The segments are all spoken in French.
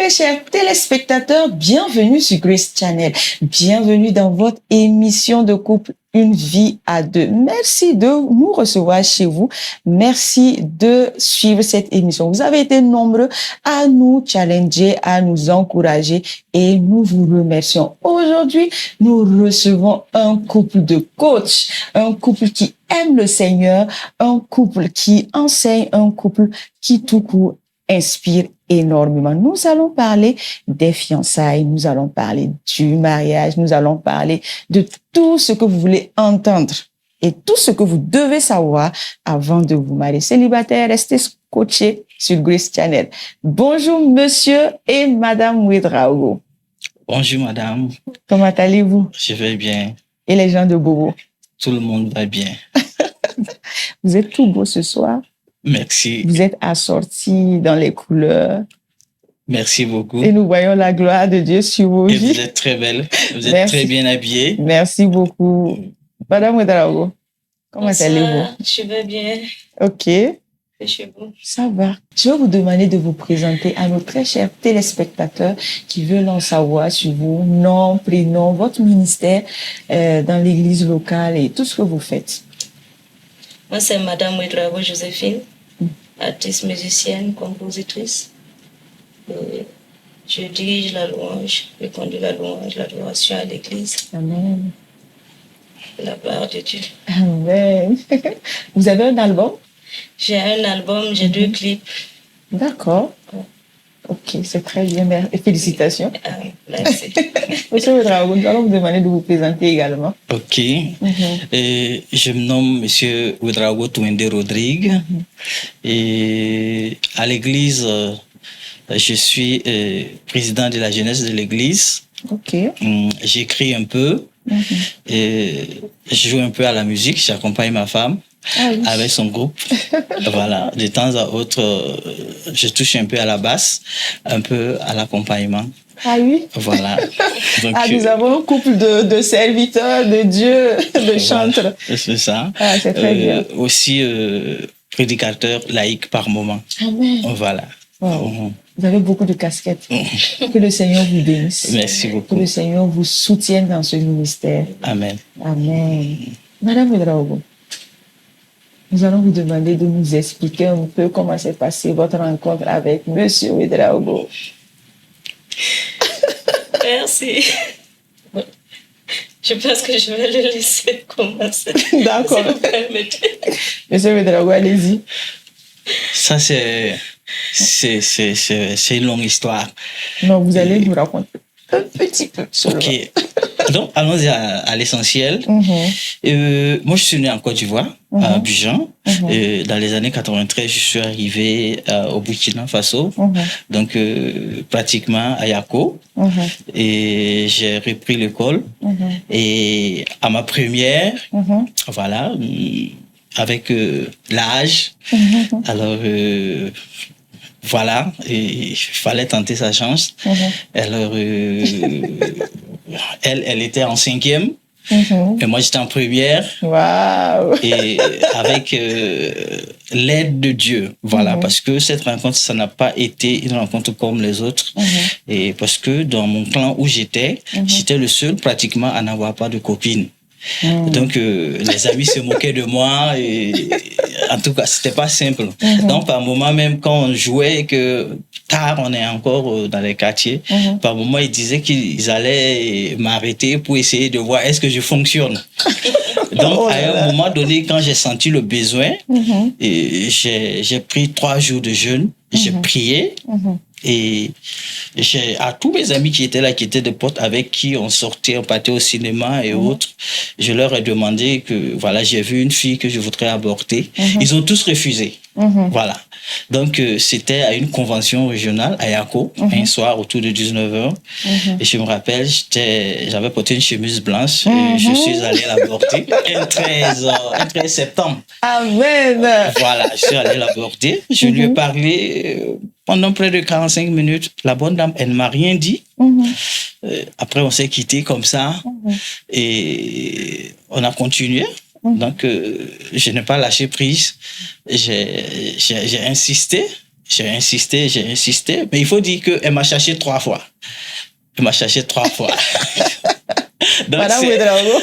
Très chers téléspectateurs, bienvenue sur Grace Channel. Bienvenue dans votre émission de couple Une vie à deux. Merci de nous recevoir chez vous. Merci de suivre cette émission. Vous avez été nombreux à nous challenger, à nous encourager et nous vous remercions. Aujourd'hui, nous recevons un couple de coachs, un couple qui aime le Seigneur, un couple qui enseigne, un couple qui tout court inspire énormément. Nous allons parler des fiançailles, nous allons parler du mariage, nous allons parler de tout ce que vous voulez entendre et tout ce que vous devez savoir avant de vous marier. Célibataire, restez scotchés sur Grace Channel. Bonjour monsieur et madame Ouedraogo. Bonjour madame. Comment allez-vous? Je vais bien. Et les gens de Bobo? Tout le monde va bien. Vous êtes tout beau ce soir. Merci. Vous êtes assortis dans les couleurs. Merci beaucoup. Et nous voyons la gloire de Dieu sur vos vies. Vous êtes très belle. Vous êtes Merci. très bien habillée. Merci beaucoup. Madame Ouedraogo, comment allez-vous? Je vais bien. Ok, C'est chez vous. ça va. Je vais vous demander de vous présenter à nos très chers téléspectateurs qui veulent en savoir sur vous, nom, prénom, votre ministère dans l'église locale et tout ce que vous faites. Moi, c'est Madame Ouedraogo Joséphine, artiste musicienne, compositrice. Et je dirige la louange, je conduis la louange, l'adoration à l'église. Amen. La gloire de Dieu. Amen. Vous avez un album? J'ai un album, j'ai 2 clips. D'accord. Ok, c'est très bien. Félicitations. Ah, merci. Monsieur Ouedraogo, nous allons vous demander de vous présenter également. Ok. Et je me nomme Monsieur Ouedraogo Twende Rodrigue. Et à l'église, je suis président de la jeunesse de l'église. Ok. J'écris un peu. Et je joue un peu à la musique. J'accompagne ma femme. Ah oui. Avec son groupe. Voilà. De temps à autre, je touche un peu à la basse, un peu à l'accompagnement. Ah oui. Voilà. Donc, Nous avons un couple de serviteurs de Dieu, de chantres. Voilà, c'est ça. Ah, c'est très bien. Aussi, prédicateur laïque par moment. Amen. Voilà. Wow. Vous avez beaucoup de casquettes. Que le Seigneur vous bénisse. Merci Que beaucoup. le Seigneur vous soutienne dans ce ministère. Amen. Amen. Madame Ouedraogo, nous allons vous demander de nous expliquer un peu comment s'est passée votre rencontre avec Monsieur Ouedraogo. Merci. Je pense que je vais le laisser commencer. D'accord. Si vous permettez. Monsieur Ouedraogo, allez-y. Ça, c'est une longue histoire. Non, vous allez nous raconter un petit peu. Ok. Donc, allons-y à l'essentiel. Moi, je suis né en Côte d'Ivoire, à Abidjan. Dans les années 93, je suis arrivé au Burkina Faso, donc pratiquement à Yako. Et j'ai repris l'école. Et à ma première, voilà, avec l'âge, alors voilà, et il fallait tenter sa chance. Alors, elle était en 5e. Et moi, j'étais en première. Waouh! Et avec l'aide de Dieu, voilà, parce que cette rencontre, ça n'a pas été une rencontre comme les autres. Et parce que dans mon clan où j'étais, j'étais le seul pratiquement à n'avoir pas de copine. Donc, les amis se moquaient de moi et en tout cas, c'était pas simple. Donc, par moment, même quand on jouait et que tard, on est encore dans les quartiers, par moment, ils disaient qu'ils allaient m'arrêter pour essayer de voir est-ce que je fonctionne. Donc, à un moment donné, quand j'ai senti le besoin, et j'ai pris 3 jours de jeûne, j'ai prié. Et à tous mes amis qui étaient là, qui étaient des potes avec qui on sortait, on partait au cinéma et autres, je leur ai demandé que, voilà, j'ai vu une fille que je voudrais aborder. Ils ont tous refusé. Voilà. Donc, c'était à une convention régionale à Yako, un soir autour de 19h. Et je me rappelle, j'avais porté une chemise blanche et je suis allé l'aborder un 13 septembre. Amen. Voilà, je suis allé l'aborder. Je lui ai parlé pendant près de 45 minutes. La bonne dame, elle ne m'a rien dit. Après, on s'est quitté comme ça et on a continué. Donc, je n'ai pas lâché prise. J'ai insisté J'ai insisté, mais il faut dire qu'elle m'a cherché 3 fois. Elle m'a cherché 3 fois. Donc, Madame Ouédraogo.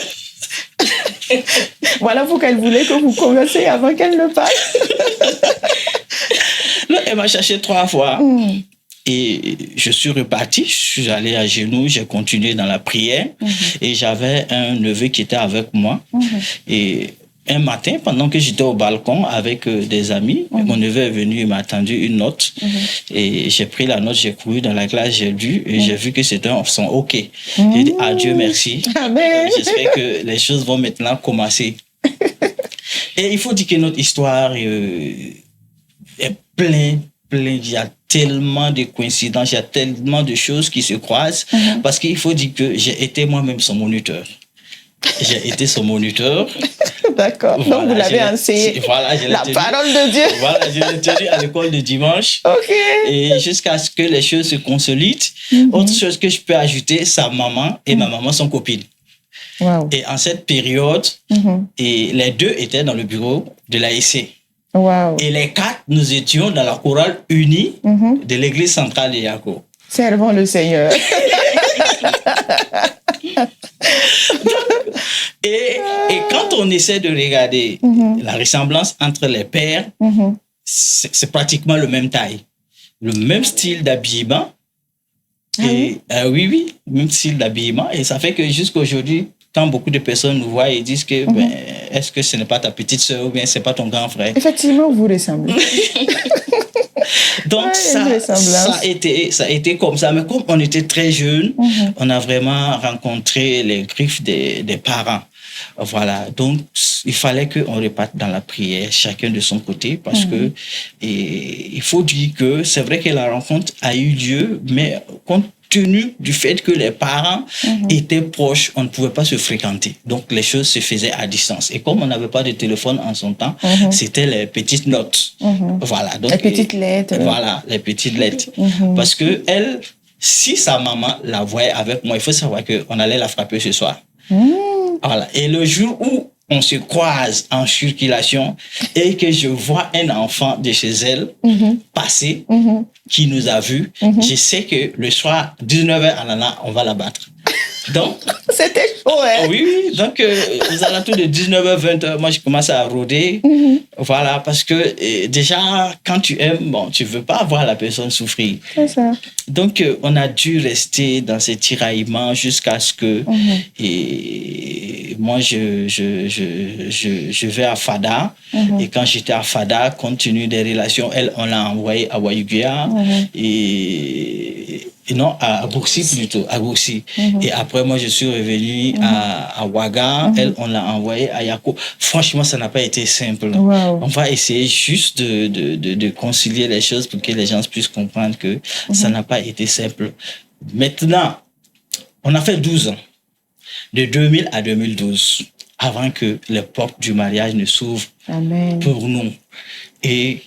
Voilà pourquoi elle voulait que vous conversiez avant qu'elle ne parle. Non, elle m'a cherché 3 fois. Et je suis reparti, je suis allé à genoux, j'ai continué dans la prière. Et j'avais un neveu qui était avec moi. Et un matin, pendant que j'étais au balcon avec des amis, mon neveu est venu, il m'a attendu une note. Et j'ai pris la note, j'ai couru dans la classe, j'ai lu et j'ai vu que c'était un son OK. J'ai dit, Dieu merci. Amen. J'espère que les choses vont maintenant commencer. Et il faut dire que notre histoire est pleine. Il y a tellement de coïncidences, il y a tellement de choses qui se croisent. Parce qu'il faut dire que j'ai été moi-même son moniteur. J'ai été son moniteur. D'accord. Voilà, donc, vous l'avez enseigné. Voilà, la parole de Dieu. Voilà, je l'ai tenu à l'école de dimanche. OK. Et jusqu'à ce que les choses se consolident. Autre chose que je peux ajouter, sa maman et ma maman sont copines. Wow. Et en cette période, et les deux étaient dans le bureau de l'AEC. Wow. Et les 4, nous étions dans la chorale unie de l'église centrale de Yako. Servons le Seigneur. Et quand on essaie de regarder la ressemblance entre les pères, c'est pratiquement le même taille, le même style d'habillement. Et oui, même style d'habillement. Et ça fait que jusqu'à aujourd'hui, quand beaucoup de personnes nous voient et disent que est-ce que ce n'est pas ta petite sœur ou bien c'est pas ton grand frère? Effectivement, vous ressemblez. Donc ça a été comme ça. Mais comme on était très jeunes, on a vraiment rencontré les griffes des parents. Voilà, donc il fallait qu'on reparte dans la prière, chacun de son côté, parce que il faut dire que c'est vrai que la rencontre a eu lieu, mais compte tenu du fait que les parents étaient proches, on ne pouvait pas se fréquenter. Donc les choses se faisaient à distance. Et comme on n'avait pas de téléphone en son temps, c'était les petites notes. Voilà, donc, les petites lettres. Voilà, les petites lettres. Parce que elle, si sa maman la voyait avec moi, il faut savoir qu'on allait la frapper ce soir. Voilà. Et le jour où on se croise en circulation et que je vois un enfant de chez elle passer, qui nous a vus, je sais que le soir, 19h en allant, on va la battre. Donc, c'était chaud, hein? Oui. Donc, aux alentours de 19h, 20h, moi, je commence à rôder. Voilà, parce que déjà, quand tu aimes, bon, tu veux pas voir la personne souffrir. C'est ça. Donc, on a dû rester dans ces tiraillements jusqu'à ce que... Et moi, je vais à Fada. Et quand j'étais à Fada, compte tenu des relations, elle, on l'a envoyée à Wayuguia. Et non, à Boursi plutôt, à Boursi. Et après, moi, je suis revenu à Ouaga. Elle, on l'a envoyé à Yako. Franchement, ça n'a pas été simple. Wow. On va essayer juste de concilier les choses pour que les gens puissent comprendre que ça n'a pas été simple. Maintenant, on a fait 12 ans, de 2000 à 2012, avant que les portes du mariage ne s'ouvrent pour nous. Et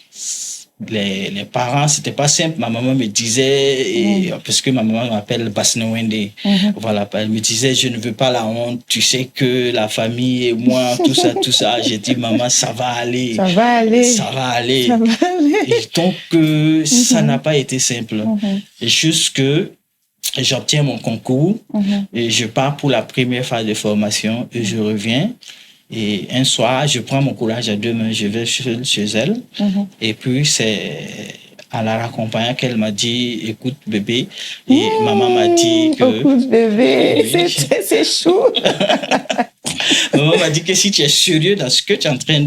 les parents, c'était pas simple. Ma maman me disait, parce que ma maman m'appelle Basnewende, voilà, elle me disait, je ne veux pas la honte, tu sais que la famille et moi, tout ça. J'ai dit, maman, ça va aller. Ça va aller. Ça va aller. Ça va aller. Et donc, ça n'a pas été simple. Et jusque j'obtiens mon concours et je pars pour la première phase de formation et je reviens. Et un soir, je prends mon courage à deux mains, je vais chez elle. Et puis, c'est à la raccompagnant qu'elle m'a dit, écoute bébé. Et maman m'a dit que... Écoute bébé, c'est chaud. Maman m'a dit que si tu es sérieux dans ce que tu es en train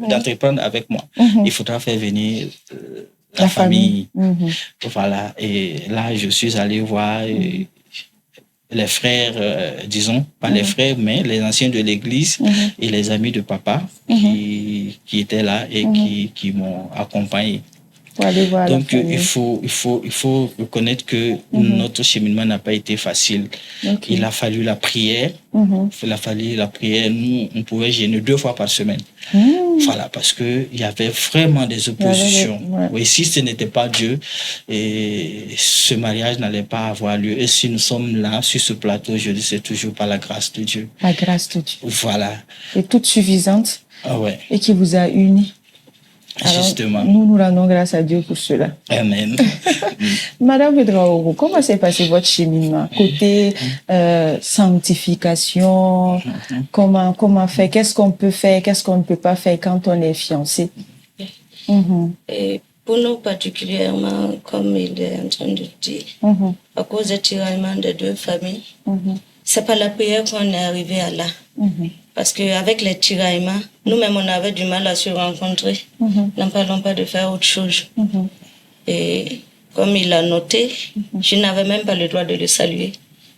d'entreprendre avec moi, il faudra faire venir la famille. Voilà. Et là, je suis allé voir... les frères, disons, pas les frères, mais les anciens de l'église et les amis de papa qui étaient là et qui m'ont accompagné. Donc, il faut reconnaître que notre cheminement n'a pas été facile. Il a fallu la prière. Il a fallu la prière. Nous, on pouvait jeûner 2 fois par semaine. Voilà, parce qu'il y avait vraiment des oppositions. Et si ce n'était pas Dieu, ce mariage n'allait pas avoir lieu. Et si nous sommes là, sur ce plateau, je dis, c'est toujours par la grâce de Dieu. La grâce de Dieu. Voilà. Et toute suffisante. Ah ouais. Et qui vous a unis. Alors, justement. nous rendons grâce à Dieu pour cela. Amen. Madame Ouedraogo, comment s'est passé votre cheminement côté sanctification? Comment faire? Qu'est-ce qu'on peut faire? Qu'est-ce qu'on ne peut pas faire quand on est fiancé? Et pour nous particulièrement, comme il est en train de dire, à cause des tiraillements de deux familles, c'est pas la prière qu'on est arrivé à là. Parce qu'avec les tiraillements, nous-mêmes, on avait du mal à se rencontrer. N'en parlons pas de faire autre chose. Et comme il a noté, je n'avais même pas le droit de le saluer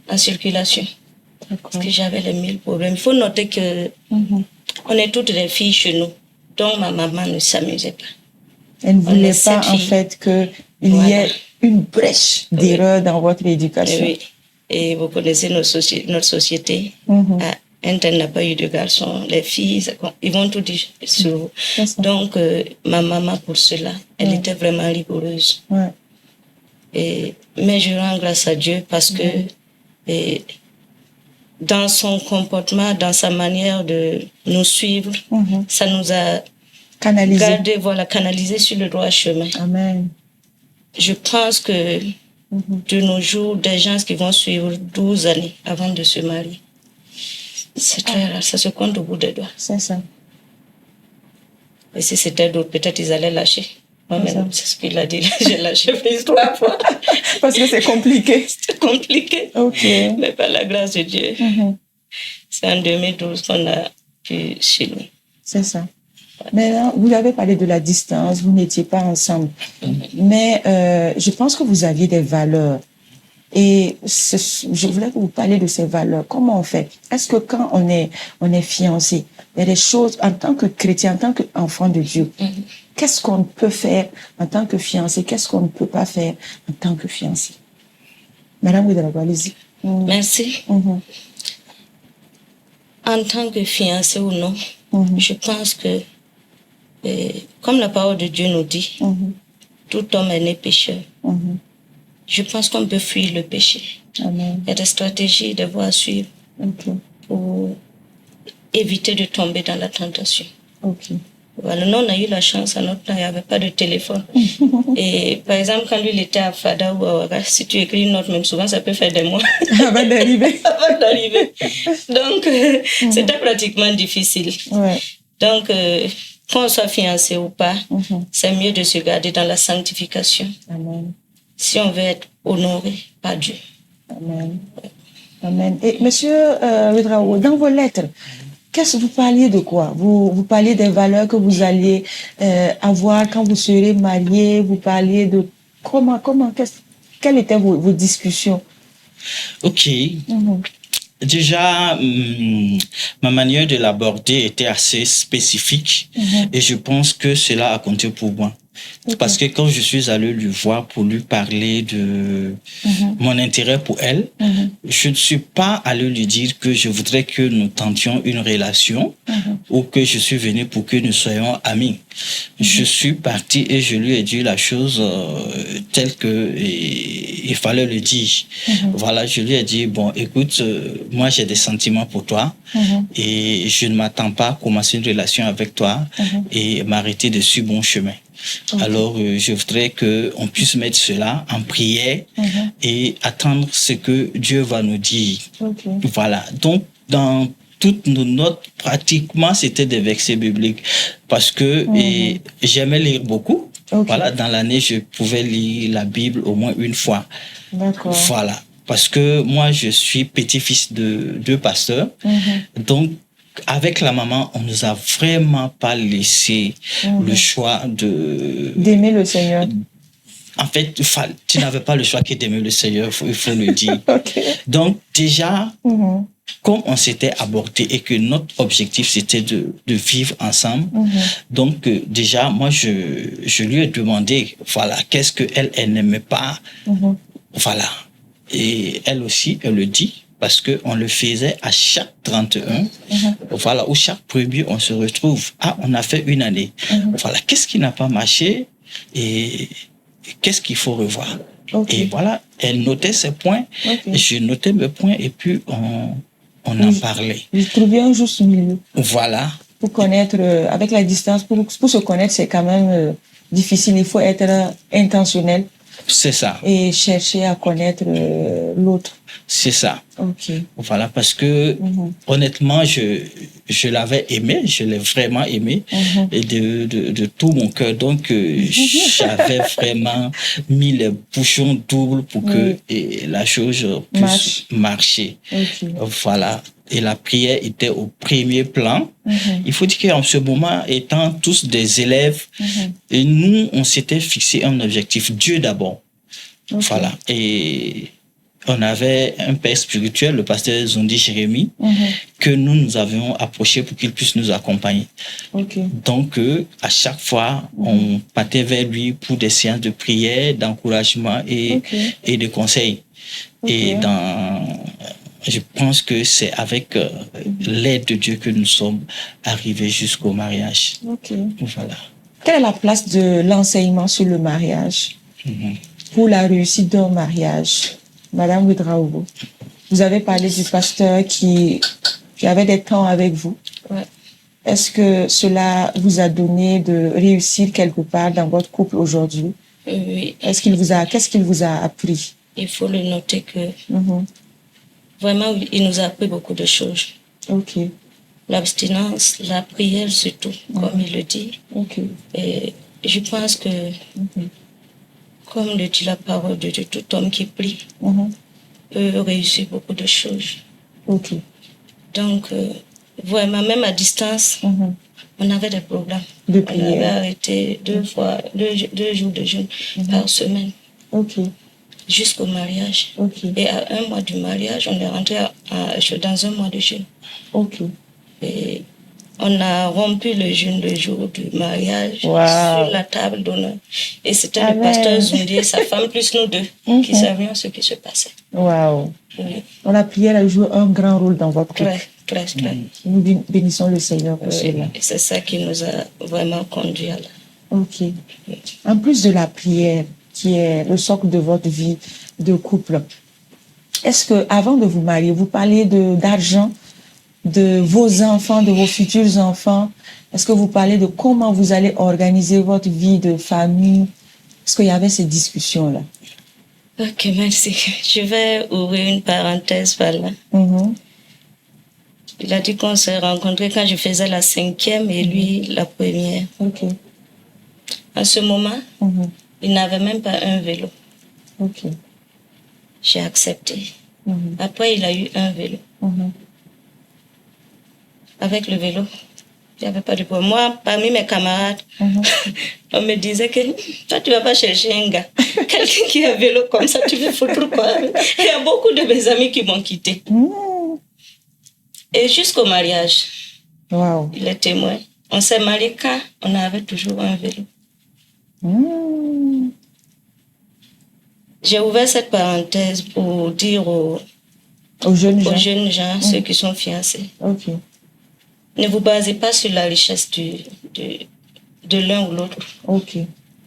en circulation. Parce que j'avais les 1000 problèmes. Il faut noter que on est toutes des filles chez nous. Donc ma maman ne s'amusait pas. Elle ne voulait pas, en fait, qu'il y ait une brèche d'erreur dans votre éducation. Oui. Et vous connaissez notre société. Un tel n'a pas eu de garçon. Les filles, ils vont tout dire sur vous. Donc, ma maman, pour cela, elle était vraiment rigoureuse. Mais je rends grâce à Dieu parce que dans son comportement, dans sa manière de nous suivre, ça nous a canalisé sur le droit chemin. Amen. Je pense que de nos jours, des gens qui vont suivre 12 années avant de se marier, c'est très rare, ça se compte au bout des doigts. C'est ça. Et si c'était d'autres, peut-être ils allaient lâcher. Moi-même, c'est ce qu'il a dit, j'ai lâché prise 3 fois. Parce que c'est compliqué. C'est compliqué. Mais par la grâce de Dieu, c'est en 2012 qu'on a pu chez nous. C'est ça. Maintenant, vous avez parlé de la distance, vous n'étiez pas ensemble. Mais je pense que vous aviez des valeurs. Et je voulais que vous parliez de ces valeurs. Comment on fait? Est-ce que quand on est fiancé, il y a des choses en tant que chrétien, en tant qu'enfant de Dieu, qu'est-ce qu'on peut faire en tant que fiancé? Qu'est-ce qu'on ne peut pas faire en tant que fiancé? Madame Ouedraogo, allez-y. Merci. En tant que fiancé ou non, je pense que, comme la parole de Dieu nous dit, tout homme est né pécheur. Je pense qu'on peut fuir le péché. Amen. Il y a des stratégies, des voies à suivre pour éviter de tomber dans la tentation. Voilà, nous, on a eu la chance, à notre temps, il n'y avait pas de téléphone. Et par exemple, quand lui, il était à Fada ou à Ouaga, si tu écris une note, même souvent, ça peut faire des mois. Avant d'arriver. Donc, c'était pratiquement difficile. Donc, qu'on soit fiancé ou pas, c'est mieux de se garder dans la sanctification. Amen. Si on veut être honoré par Dieu. Amen. Amen. Et monsieur Ouedraogo, dans vos lettres, qu'est-ce que vous parliez de quoi? Vous parliez des valeurs que vous alliez avoir quand vous serez mariés. Vous parliez de quelles étaient vos discussions? Ok. Déjà, ma manière de l'aborder était assez spécifique et je pense que cela a compté pour moi. Parce que quand je suis allé lui voir pour lui parler de mon intérêt pour elle, je ne suis pas allé lui dire que je voudrais que nous tentions une relation ou que je suis venu pour que nous soyons amis. Je suis parti et je lui ai dit la chose telle que il fallait le dire. Voilà, je lui ai dit, bon, écoute, moi j'ai des sentiments pour toi et je ne m'attends pas à commencer une relation avec toi et m'arrêter de ce bon chemin. Alors, je voudrais qu'on puisse mettre cela en prière et attendre ce que Dieu va nous dire. Voilà. Donc, dans toutes nos notes, pratiquement, c'était des versets bibliques parce que j'aimais lire beaucoup. Voilà. Dans l'année, je pouvais lire la Bible au moins une fois. Voilà. Parce que moi, je suis petit-fils de 2 pasteurs. Donc, avec la maman, on nous a vraiment pas laissé le choix d'aimer le Seigneur. En fait, tu n'avais pas le choix que d'aimer le Seigneur, il faut le dire. Donc déjà, comme on s'était abordé et que notre objectif c'était de vivre ensemble, donc déjà moi je lui ai demandé voilà qu'est-ce que elle n'aimait pas, voilà, et elle aussi elle le dit. Parce qu'on le faisait à chaque 31, voilà, où chaque premier, on se retrouve. Ah, on a fait une année. Voilà, qu'est-ce qui n'a pas marché et qu'est-ce qu'il faut revoir. Et voilà, elle notait ses points, et je notais mes points et puis on en parlait. Vous trouviez un juste milieu. Voilà. pour connaître, avec la distance, pour se connaître, c'est quand même difficile. Il faut être intentionnel. C'est ça. Et chercher à connaître l'autre. C'est ça. Ok. Voilà, parce que honnêtement, je l'avais aimé, je l'ai vraiment aimé et de tout mon cœur. Donc, j'avais vraiment mis les bouchons doubles pour que la chose puisse marcher. Okay. Voilà. Et la prière était au premier plan. Il faut dire qu'en ce moment, étant tous des élèves, et nous, on s'était fixé un objectif, Dieu d'abord. Okay. Voilà. Et on avait un père spirituel, le pasteur Zondi Jérémy, que nous avions approché pour qu'il puisse nous accompagner. Okay. Donc, à chaque fois, on partait vers lui pour des séances de prière, d'encouragement et de conseils. Et je pense que c'est avec l'aide de Dieu que nous sommes arrivés jusqu'au mariage. Voilà. Quelle est la place de l'enseignement sur le mariage pour la réussite d'un mariage? Madame Ouedraogo, vous avez parlé du pasteur qui avait des temps avec vous. Ouais. Est-ce que cela vous a donné de réussir quelque part dans votre couple aujourd'hui? Oui. Qu'est-ce qu'il vous a appris? Il faut le noter que vraiment, il nous a appris beaucoup de choses. Ok. L'abstinence, la prière surtout, comme il le dit. Ok. Et je pense que, comme le dit la parole de Dieu, tout homme qui prie peut réussir beaucoup de choses. Ok. Donc, vraiment, même à distance, on avait des problèmes. De on prière. avait arrêté deux jours de jeûne par semaine. Ok. Jusqu'au mariage. Ok. Et à un mois du mariage, on est rentré dans un mois de jeûne. Ok. Et on a rompu le jeûne le jour du mariage sur la table d'honneur. Et c'était le pasteur Zondi et sa femme plus nous deux qui savions ce qui se passait. Wow. Oui. La prière a joué un grand rôle dans votre couple. Très. Nous bénissons le Seigneur pour cela. Et c'est ça qui nous a vraiment conduits à là. Ok. En plus de la prière, qui est le socle de votre vie de couple, est-ce que avant de vous marier, vous parlez d'argent, de vos enfants, de vos futurs enfants? Est-ce que vous parlez de comment vous allez organiser votre vie de famille? Est-ce qu'il y avait ces discussions-là? Ok, merci. Je vais ouvrir une parenthèse par là. Il a dit qu'on s'est rencontrés quand je faisais la 5e et lui la 1re. Ok. En ce moment, il n'avait même pas un vélo. Ok. J'ai accepté. Après, il a eu un vélo. Avec le vélo, il n'y avait pas de problème. Moi, parmi mes camarades, on me disait que toi, tu ne vas pas chercher un gars. Quelqu'un qui a un vélo comme ça, tu veux foutre quoi? Il y a beaucoup de mes amis qui m'ont quitté. Et jusqu'au mariage, il est témoin. On s'est mariés quand on avait toujours un vélo. J'ai ouvert cette parenthèse pour dire aux jeunes gens, ceux qui sont fiancés, ne vous basez pas sur la richesse de l'un ou l'autre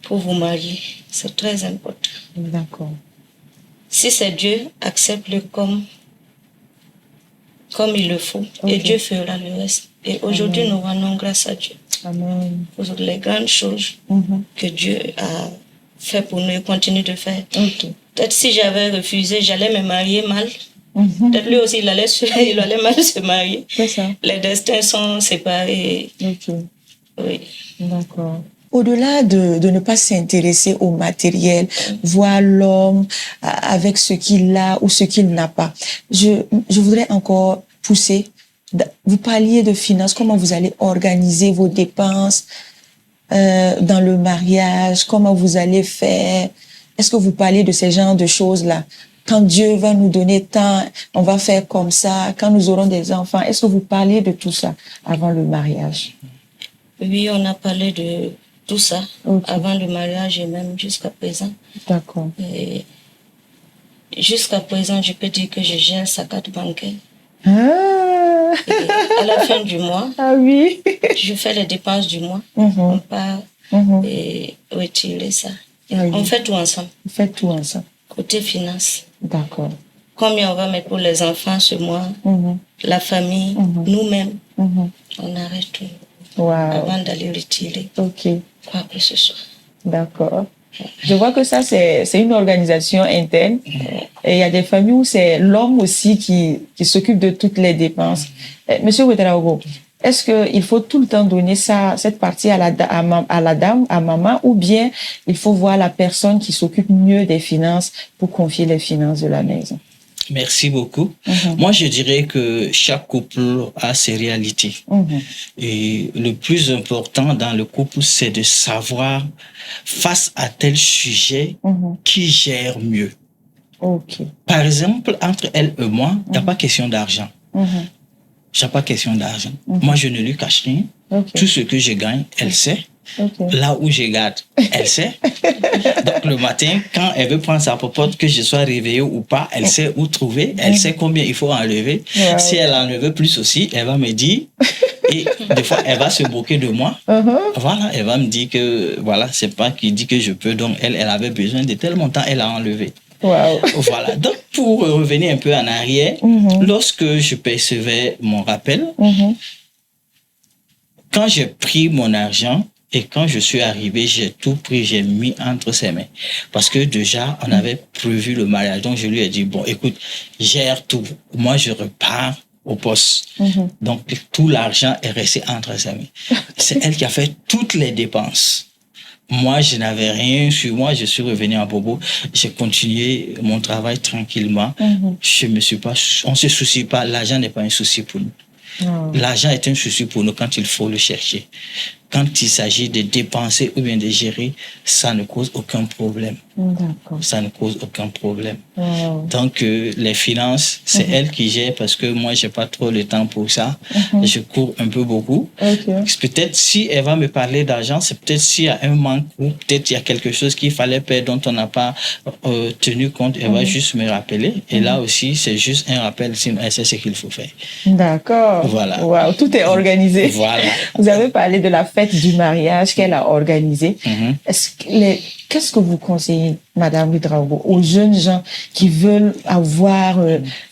pour vous marier. C'est très important. D'accord. Si c'est Dieu, accepte-le comme il le faut et Dieu fera le reste. Et aujourd'hui, nous rendons grâce à Dieu. Amen. Pour les grandes choses que Dieu a fait pour nous et continue de faire. Peut-être si j'avais refusé, j'allais me marier mal. Peut-être lui aussi, il allait mal se marier. C'est ça. Les destins sont séparés. Oui. D'accord. Au-delà de ne pas s'intéresser au matériel, voir l'homme avec ce qu'il a ou ce qu'il n'a pas, je voudrais encore pousser. Vous parliez de finances, comment vous allez organiser vos dépenses dans le mariage, comment vous allez faire. Est-ce que vous parlez de ces genres de choses-là? Quand Dieu va nous donner tant, on va faire comme ça. Quand nous aurons des enfants, est-ce que vous parlez de tout ça avant le mariage? Oui, on a parlé de tout ça avant le mariage et même jusqu'à présent. D'accord. Et jusqu'à présent, je peux dire que je gère sa carte bancaire. Et à la fin du mois, je fais les dépenses du mois. On part et retirer ça. On fait tout ensemble. Vous faites tout ensemble. Côté finance. D'accord. Combien on va mettre pour les enfants ce mois, la famille, nous-mêmes. On arrête tout. avant d'aller retirer quoi que ce soit. D'accord. Je vois que ça, c'est une organisation interne. Et il y a des familles où c'est l'homme aussi qui s'occupe de toutes les dépenses. Monsieur Ouedraogo, est-ce qu'il faut tout le temps donner cette partie à la dame, à maman, ou bien il faut voir la personne qui s'occupe mieux des finances pour confier les finances de la maison? Merci beaucoup. Moi, je dirais que chaque couple a ses réalités. Et le plus important dans le couple, c'est de savoir, face à tel sujet, qui gère mieux. Par exemple, entre elle et moi, il n'y a pas question d'argent. Il n'y a pas question d'argent. Moi, je ne lui cache rien. Tout ce que je gagne, elle sait. Là où je garde, elle sait. Donc le matin, quand elle veut prendre sa popote, que je sois réveillé ou pas, elle sait où trouver, elle sait combien il faut enlever. Si elle en veut plus aussi, elle va me dire. Et des fois, elle va se moquer de moi. Voilà, elle va me dire que voilà, c'est pas qui dit que je peux. Donc elle avait besoin de tel montant, elle a enlevé. Voilà. Donc pour revenir un peu en arrière, lorsque je percevais mon rappel, quand j'ai pris mon argent, et quand je suis arrivé, j'ai tout pris, j'ai mis entre ses mains. Parce que déjà, on avait prévu le mariage. Donc, je lui ai dit, bon, écoute, gère tout. Moi, je repars au poste. Donc, tout l'argent est resté entre ses mains. C'est elle qui a fait toutes les dépenses. Moi, je n'avais rien sur moi. Je suis revenu à Bobo. J'ai continué mon travail tranquillement. On se soucie pas. L'argent n'est pas un souci pour nous. L'argent est un souci pour nous quand il faut le chercher. Quand il s'agit de dépenser ou bien de gérer, ça ne cause aucun problème. Ça ne cause aucun problème. Donc, les finances, c'est elle qui gère parce que moi, j'ai pas trop le temps pour ça. Je cours un peu beaucoup. Peut-être si elle va me parler d'argent, c'est peut-être s'il y a un manque ou peut-être il y a quelque chose qu'il fallait payer dont on n'a pas tenu compte. Elle va juste me rappeler. Et là aussi, c'est juste un rappel. Sinon, elle sait ce qu'il faut faire. D'accord. Voilà. Wow, tout est organisé. Voilà. Vous avez parlé de la fête du mariage qu'elle a organisée. Qu'est-ce que vous conseillez, Madame Ouedraogo, aux jeunes gens qui veulent avoir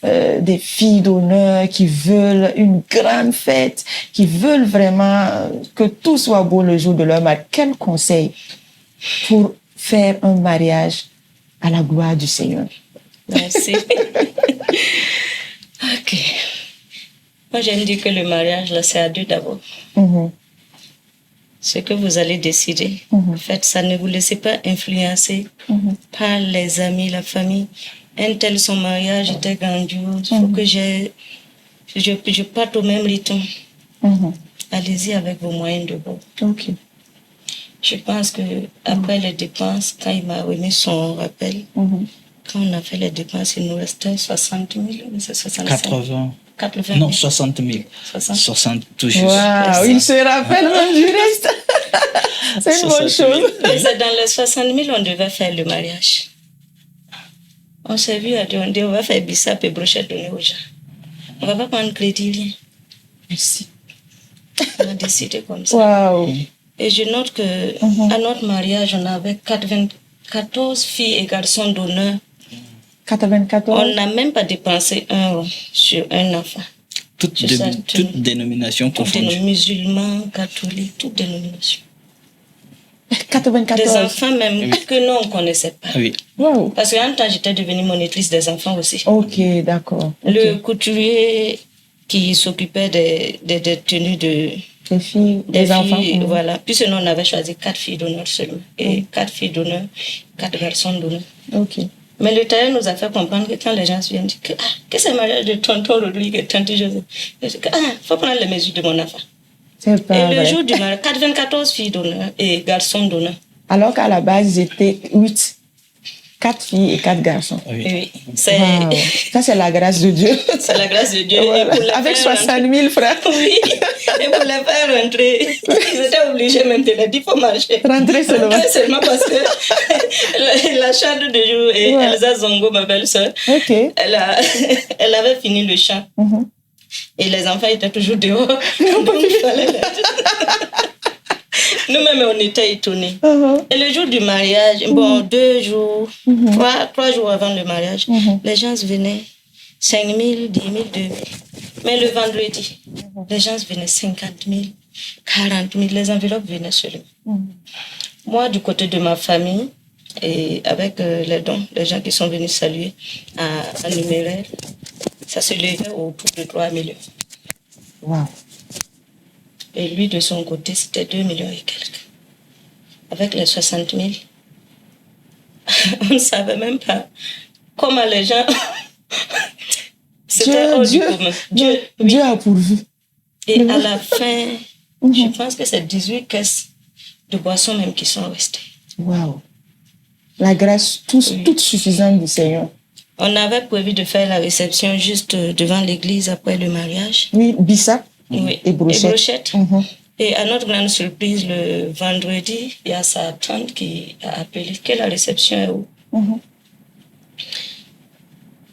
des filles d'honneur, qui veulent une grande fête, qui veulent vraiment que tout soit beau le jour de leur mariage? Quel conseil pour faire un mariage à la gloire du Seigneur? Merci. Ok. Moi, j'aime dire que le mariage, là, c'est à deux d'abord. Ce que vous allez décider, faites ça. Ne vous laissez pas influencer par les amis, la famille. Un tel, son mariage était grandiose. Il faut que je parte au même rythme. Allez-y avec vos moyens de bord. Je pense que après les dépenses, quand il m'a remis son rappel, quand on a fait les dépenses, il nous restait 60 000, c'est 65 80. Non, 60 000. 60 tout juste. Wow, il se rappelle même du reste. C'est une bonne chose. Et dans les 60 000, on devait faire le mariage. On s'est vu à dire, on va faire bissap et brochette donner aux gens. On va pas prendre crédit, rien. Merci. On a décidé comme ça. Wow. Et je note que à notre mariage, on avait 14 filles et garçons d'honneur. 94. On n'a même pas dépensé un € sur un enfant. Toutes dénominations confondues. Musulmans, catholiques, toutes dénominations. 94. Des enfants même que nous, on ne connaissait pas. Oui. Wow. Parce qu'en temps, j'étais devenue monitrice des enfants aussi. Ok, d'accord. Le couturier qui s'occupait des tenues des filles, des enfants. Voilà. Puis sinon, on avait choisi 4 filles d'honneur seulement. Et 4 filles d'honneur, 4 garçons d'honneur. Ok. Mais le tailleur nous a fait comprendre que quand les gens viennent dire que c'est le mariage de tonton Rodrigue et tante Joseph, il faut prendre les mesures de mon enfant. C'est pas et vrai. le jour du mariage, 94 filles d'honneur et garçons d'honneur. Alors qu'à la base, ils étaient 8. 4 filles et 4 garçons. Oui. Wow. Ça, c'est la grâce de Dieu. C'est la grâce de Dieu. Voilà. Avec 60 000 frères. Oui. Et pour les faire rentrer, ils étaient obligés même de les dire, il faut marcher. Rentrer seulement. Rentrer seulement parce que la chambre de jour et Elsa Zongo, ma belle-sœur, elle avait fini le chant. Et les enfants étaient toujours dehors. Donc il fallait nous-mêmes, on était étonnés. Et le jour du mariage, 2 jours, 3 jours avant le mariage, les gens venaient 5 000, 10 000, 2 000. Mais le vendredi, les gens venaient 50 000, 40 000, les enveloppes venaient seulement. Moi, du côté de ma famille, et avec les dons, les gens qui sont venus saluer en numéraire, ça se levait autour de 3 millions. Wow. Et lui, de son côté, c'était 2 millions et quelques. Avec les 60 000, on ne savait même pas comment les gens... C'était hors du commun. Dieu a pourvu. Et à la fin, je pense que c'est 18 caisses de boissons même qui sont restées. Wow. La grâce toute suffisante du Seigneur. On avait prévu de faire la réception juste devant l'église après le mariage. Oui, Bissap et Brochette. Mm-hmm. Et à notre grande surprise, le vendredi, il y a sa tante qui a appelé que la réception est où.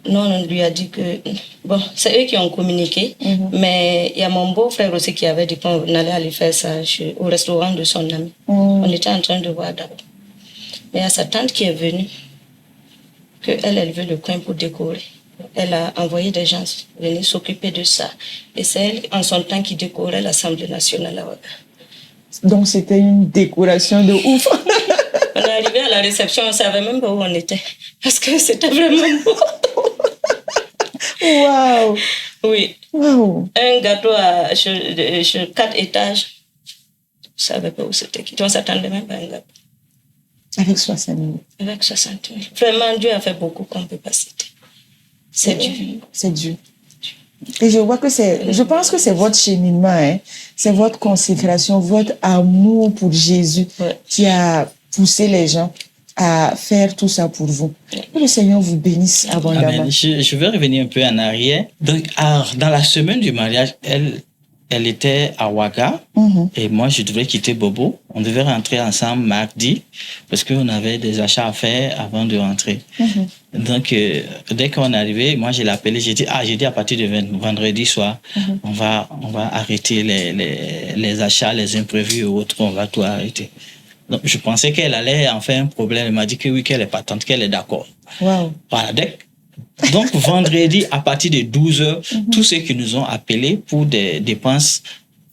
Non, on lui a dit que... Bon, c'est eux qui ont communiqué, mais il y a mon beau-frère aussi qui avait dit qu'on allait aller faire ça au restaurant de son ami. On était en train de voir d'abord. Mais il y a sa tante qui est venue, qu'elle veut le coin pour décorer. Elle a envoyé des gens venir s'occuper de ça. Et c'est elle, en son temps, qui décorait l'Assemblée nationale à Ouaga. Donc, c'était une décoration de ouf. On est arrivé à la réception, on ne savait même pas où on était. Parce que c'était vraiment beau. Waouh! Oui. Wow. Un gâteau sur 4 étages. Je ne savais pas où c'était. On ne s'attendait même pas à un gâteau. Avec 60 000. Avec 60 000. Vraiment, Dieu a fait beaucoup qu'on ne peut pas citer. C'est Dieu. C'est Dieu. Et je pense que c'est votre cheminement, hein. C'est votre consécration, votre amour pour Jésus qui a poussé les gens à faire tout ça pour vous. Que le Seigneur vous bénisse abondamment. Amen. Je vais revenir un peu en arrière. Donc, dans la semaine du mariage, elle était à Ouaga et moi, je devais quitter Bobo. On devait rentrer ensemble mardi parce qu'on avait des achats à faire avant de rentrer. Donc, dès qu'on est arrivé, moi, je l'ai appelé. J'ai dit à partir de vendredi soir, on va arrêter les achats, les imprévus et autres. On va tout arrêter. Donc, je pensais qu'elle allait en faire un problème. Elle m'a dit que oui, qu'elle est patente, qu'elle est d'accord. Wow. Voilà. Donc, vendredi, à partir de 12h, tous ceux qui nous ont appelés pour des dépenses.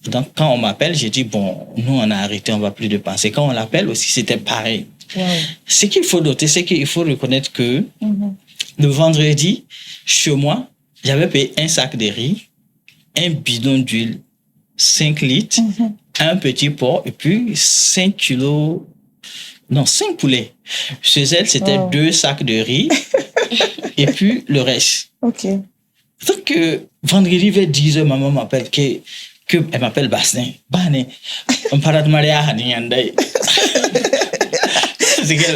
Donc, quand on m'appelle, j'ai dit, bon, nous, on a arrêté, on va plus dépenser. Quand on l'appelle aussi, c'était pareil. Wow. Ce qu'il faut noter, c'est qu'il faut reconnaître que le vendredi, chez moi, j'avais payé un sac de riz, un bidon d'huile, 5 litres, un petit porc et puis 5 poulets. Chez elle, c'était 2 sacs de riz et puis le reste. Ok. Donc, vendredi vers 10h, maman m'appelle elle m'appelle Bassin. Bane, on parle de Maria Haniandai.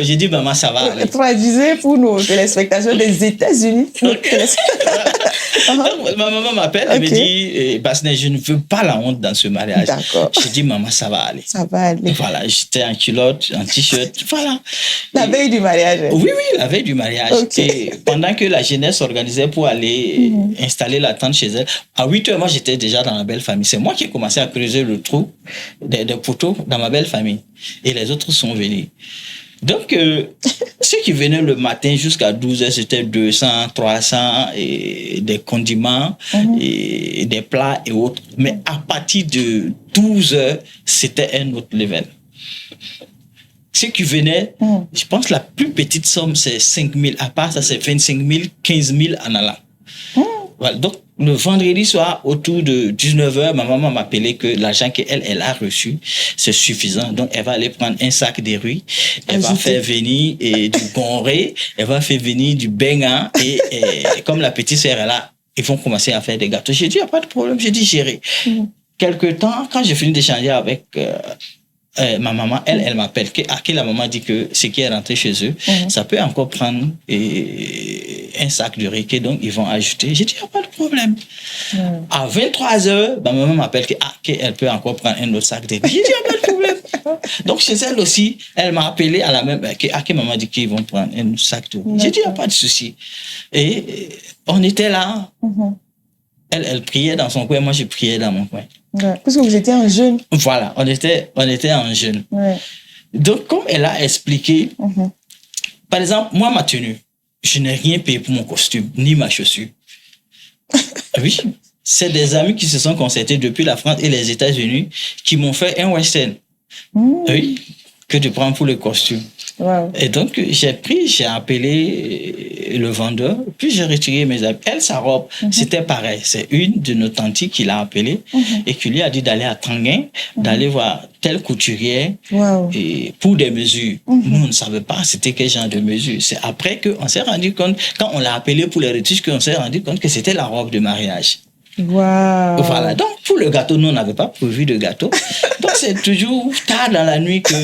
J'ai dit, maman, ça va. Traduisez pour nos téléspectateurs des États-Unis. Ma maman m'appelle, elle me dit, Bassin, je ne veux pas la honte dans ce mariage. D'accord. J'ai dit, maman, ça va aller. Ça va aller. Voilà, j'étais en culotte, en t-shirt, voilà. La veille du mariage. Oui, la veille du mariage. Okay. Et pendant que la jeunesse s'organisait pour aller installer la tente chez elle, à 8h, moi, j'étais déjà dans la belle famille. C'est moi qui ai commencé à creuser le trou des poteaux dans ma belle famille. Et les autres sont venus. Donc, ceux qui venaient le matin jusqu'à 12h, c'était 200, 300, et des condiments, et des plats et autres. Mais à partir de 12h, c'était un autre level. Ceux qui venaient, je pense que la plus petite somme, c'est 5 000. À part ça, c'est 25 000, 15 000 en allant. Voilà. Donc, le vendredi soir, autour de 19h, ma maman m'a appelé que l'argent qu'elle a reçu, c'est suffisant. Donc, elle va aller prendre un sac de riz, elle va faire venir du gonré, elle va faire venir du benga, et comme la petite sœur est là, ils vont commencer à faire des gâteaux. J'ai dit, il n'y a pas de problème, j'ai dit, gérer. Quelque temps, quand j'ai fini d'échanger avec ma maman, elle m'appelle, la maman dit que ce qui est rentré chez eux, ça peut encore prendre un sac de riz, donc ils vont ajouter. J'ai dit, il n'y a pas de problème. À 23h, ma maman m'appelle qu'elle peut encore prendre un autre sac de riz. J'ai dit, il n'y a pas de problème. Donc chez elle aussi, elle m'a appelé à la même, maman dit qu'ils vont prendre un autre sac de riz. J'ai dit, il n'y a pas de souci. Et on était là. Elle priait dans son coin, moi je priais dans mon coin. Ouais, parce que vous étiez un jeune. Voilà, on était un jeune. Ouais. Donc, comme elle a expliqué, par exemple, moi, ma tenue, je n'ai rien payé pour mon costume, ni ma chaussure. Oui, c'est des amis qui se sont concertés depuis la France et les États-Unis qui m'ont fait un western. Oui, que de prendre pour le costume. Wow. Et donc, j'ai appelé le vendeur, puis j'ai retiré mes habits. Elle, sa robe, c'était pareil. C'est une de nos tantes qui l'a appelé et qui lui a dit d'aller à Tanguin, d'aller voir telle couturière et pour des mesures. Nous, on ne savait pas c'était quel genre de mesures. C'est après qu'on s'est rendu compte, quand on l'a appelé pour les retouches, qu'on s'est rendu compte que c'était la robe de mariage. Wow. Voilà. Donc, pour le gâteau, nous, on n'avait pas prévu de gâteau. Donc, c'est toujours tard dans la nuit que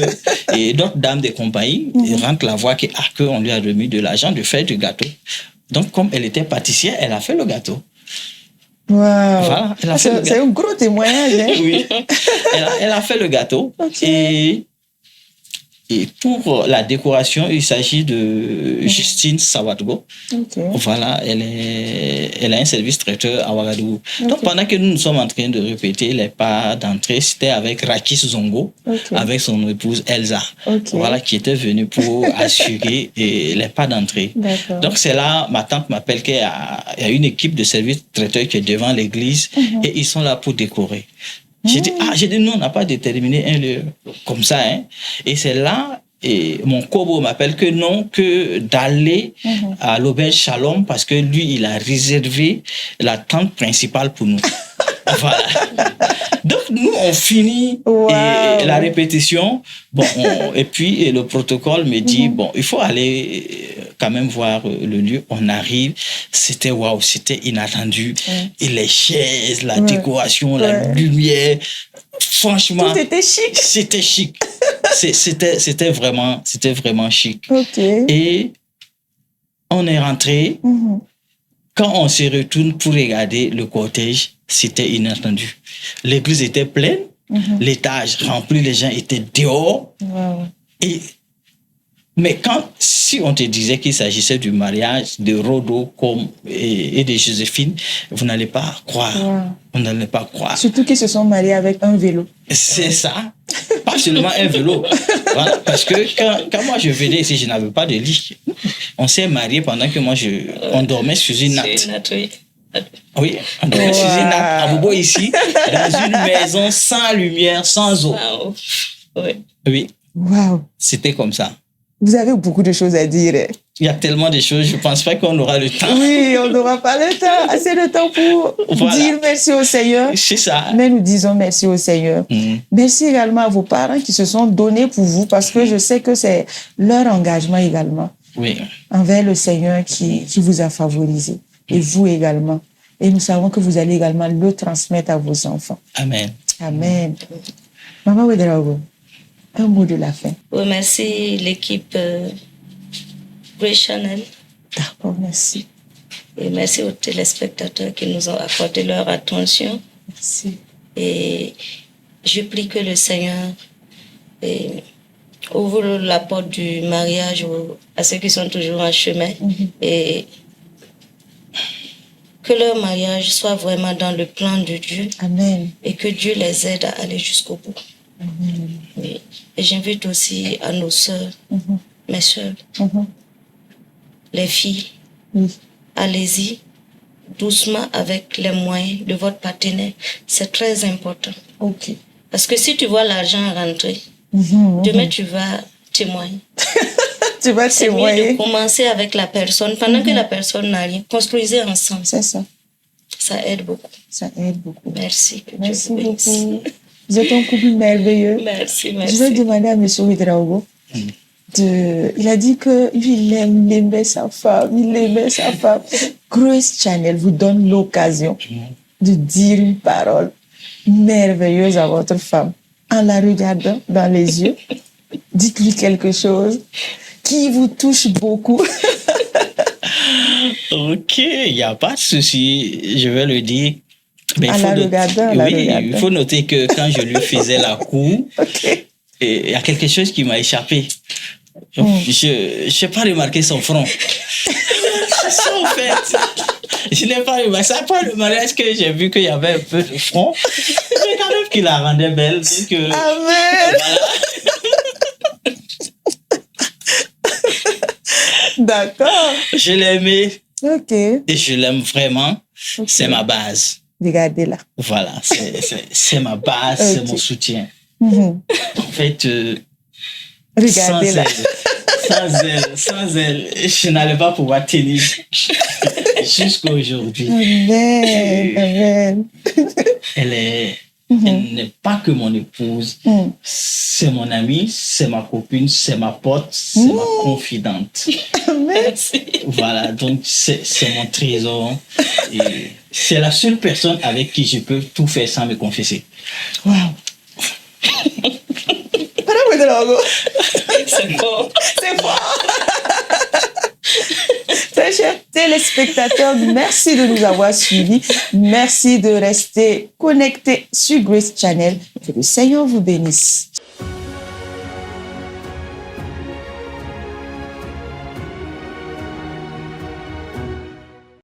et d'autres dames de compagnie rentrent la voix qu'on lui a remis de l'argent de faire du gâteau. Donc, comme elle était pâtissière, elle a fait le gâteau. Wow. Voilà. C'est un gros témoignage. Hein? Oui. Elle a fait le gâteau. Okay. Et pour la décoration, il s'agit de Justine Sawadgo. Okay. Voilà, elle a un service traiteur à Ouagadougou. Okay. Donc, pendant que nous sommes en train de répéter les pas d'entrée, c'était avec Rakis Zongo, avec son épouse Elsa, voilà, qui était venue pour assurer les pas d'entrée. Donc, c'est là, ma tante m'appelle qu'il y a une équipe de service traiteur qui est devant l'église et ils sont là pour décorer. J'ai dit, non, on n'a pas déterminé un lieu comme ça, hein. Et c'est là, et mon Kobo m'appelle que d'aller à l'auberge Shalom parce que lui, il a réservé la tente principale pour nous. Voilà. Donc, nous, on finit et la répétition. Bon, et puis, le protocole me dit, bon, il faut aller quand même voir le lieu. On arrive. C'était waouh, c'était inattendu. Et les chaises, la décoration, la lumière. Franchement. Tout était chic. C'était chic. C'était vraiment chic. Et on est rentré. Quand on se retourne pour regarder le cortège, c'était inattendu. L'église était pleine, l'étage rempli, les gens étaient dehors. Mais si on te disait qu'il s'agissait du mariage de Rodo et de Joséphine, vous n'allez pas croire. Vous n'allez pas croire. Surtout qu'ils se sont mariés avec un vélo. C'est ça. Pas seulement un vélo. Voilà, parce que quand moi je venais ici, je n'avais pas de lit. On s'est mariés pendant que on dormait sur une natte. Oui, on dormait sur une natte à Bobo ici, dans une maison sans lumière, sans eau. Oui. Wow. C'était comme ça. Vous avez beaucoup de choses à dire. Il y a tellement de choses, je ne pense pas qu'on aura le temps. Oui, on n'aura pas le temps. Assez de temps pour dire merci au Seigneur. C'est ça. Mais nous disons merci au Seigneur. Merci également à vos parents qui se sont donnés pour vous parce que je sais que c'est leur engagement également. Oui. Envers le Seigneur qui vous a favorisé. Et vous également. Et nous savons que vous allez également le transmettre à vos enfants. Amen. Amen. Maman Ouedraogo, un mot de la fin. Oui, merci l'équipe Grace Channel. D'accord, merci. Et merci aux téléspectateurs qui nous ont accordé leur attention. Merci. Et je prie que le Seigneur ouvre la porte du mariage à ceux qui sont toujours en chemin. Et que leur mariage soit vraiment dans le plan de Dieu. Amen. Et que Dieu les aide à aller jusqu'au bout. Amen. Oui. Et j'invite aussi à nos sœurs, mes sœurs, les filles, allez-y doucement avec les moyens de votre partenaire. C'est très important. Ok. Parce que si tu vois l'argent rentrer, demain tu vas témoigner. Tu vas témoigner. C'est mieux de commencer avec la personne. Pendant que la personne n'a rien, construisez ensemble. C'est ça. Ça aide beaucoup. Ça aide beaucoup. Merci. Merci beaucoup. Vous êtes un couple merveilleux. Merci. Je vais demander à M. Ouedraogo. Il a dit qu'il aimait sa femme. Grace Channel vous donne l'occasion de dire une parole merveilleuse à votre femme. En la regardant dans les yeux, dites-lui quelque chose qui vous touche beaucoup. Ok, il n'y a pas de souci, je vais le dire. Mais il faut noter que quand je lui faisais la cour, il y a quelque chose qui m'a échappé. Je n'ai pas remarqué son front. C'est ça, en fait. Je n'ai pas remarqué. C'est après le mariage que j'ai vu qu'il y avait un peu de front. Mais quand même qu'il la rendait belle. Amen. Voilà. D'accord. Je l'aimais. Ok. Et je l'aime vraiment. Okay. C'est ma base. Regardez là. Voilà, c'est ma base, Okay. c'est mon soutien. Mhm. En fait, Regardez là. sans elle, je n'allais pas pouvoir tenir jusqu'à aujourd'hui. Amen. Amen. Elle Mhm. n'est pas que mon épouse, Mhm. c'est mon amie, c'est ma copine, c'est ma pote, c'est ma confidente. Amen. Merci. Voilà, donc c'est mon trésor. Et c'est la seule personne avec qui je peux tout faire sans me confesser. Wow. Madame Ouedraogo, C'est bon. c'est fort. Très chers téléspectateurs, merci de nous avoir suivis. Merci de rester connectés sur Grace Channel. Que le Seigneur vous bénisse.